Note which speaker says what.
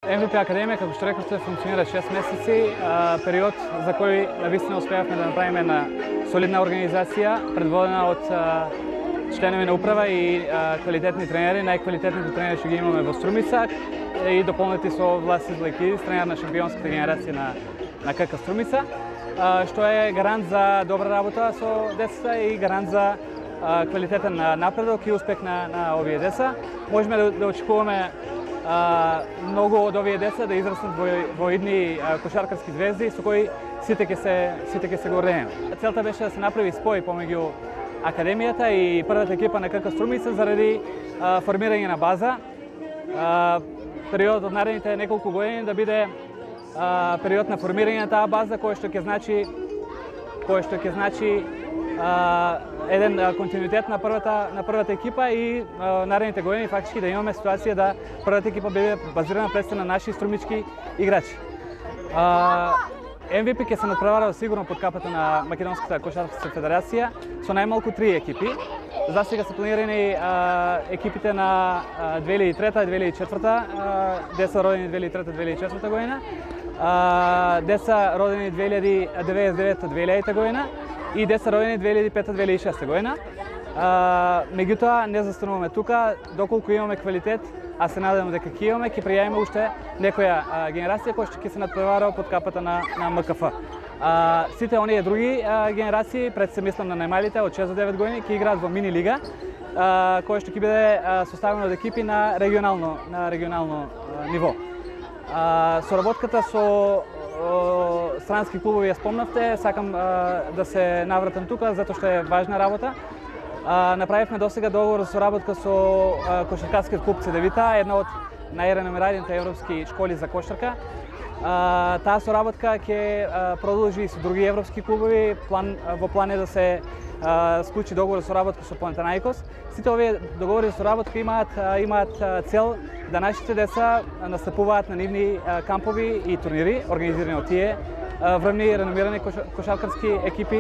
Speaker 1: MVP Академия, како што рекохте, функционира 6 месеци, период за кој навистина успеавме да направиме една солидна организација, предводена од членови на управа и квалитетни тренери. Најквалитетните тренери што ги имаме во Струмица и дополнети со Власи Злајкидис, тренер на шампионската генерација на КК Струмица, што е гарант за добра работа со децата и гарант за квалитетен напредок и успех на овие деца. Можеме да очекуваме многу од овие деца да израснат во идни кошаркарски звезди со кои сите ќе се гордееме. Целта беше да се направи спој помеѓу Академијата и првата екипа на КК Струмица заради формирање на база. Периодот од наредните неколку години да биде период на формирање на таа база, кој што ќе значи еден континуитет на првата екипа и наредните години фактички да имаме ситуација да првата екипа биде базирана пред на наши струмички играчи. MVP ќе се надпреварува сигурно под капата на Македонската кошаркарска федерација со најмалку 3 екипи. За сега се планирани екипите на 2003-2004, деца родени 2003-2004 година, деца родени 1999-2000 година и деца родени 2005-2006 година. Меѓутоа, не застануваме тука, доколку имаме квалитет, а се надеваме дека ќе имаме, ќе пријавиме уште некоја генерација која што ќе се надпреварува под капата на МКФ. Сите оние други генерации, пред се мислам на најмалите од 6 до 9 години, ќе играат во мини лига, која што ќе биде составена од екипи на регионално ниво. Соработката со странски клубови ја спомнавте, сакам да се навратам тука затоа што е важна работа. Направивме досега договор за соработка со кошаркарскиот клуб Цедевита, една од најреномираните европски школи за кошарка. Таа соработка ќе продолжи и со други европски клубови. Во план е да се склучи договор за соработка со Панатинаикос. Сите овие договори за соработка имаат цел да нашите деца настапуваат на нивни кампови и турнири, организирани од тие врвни реномирани кошаркарски екипи.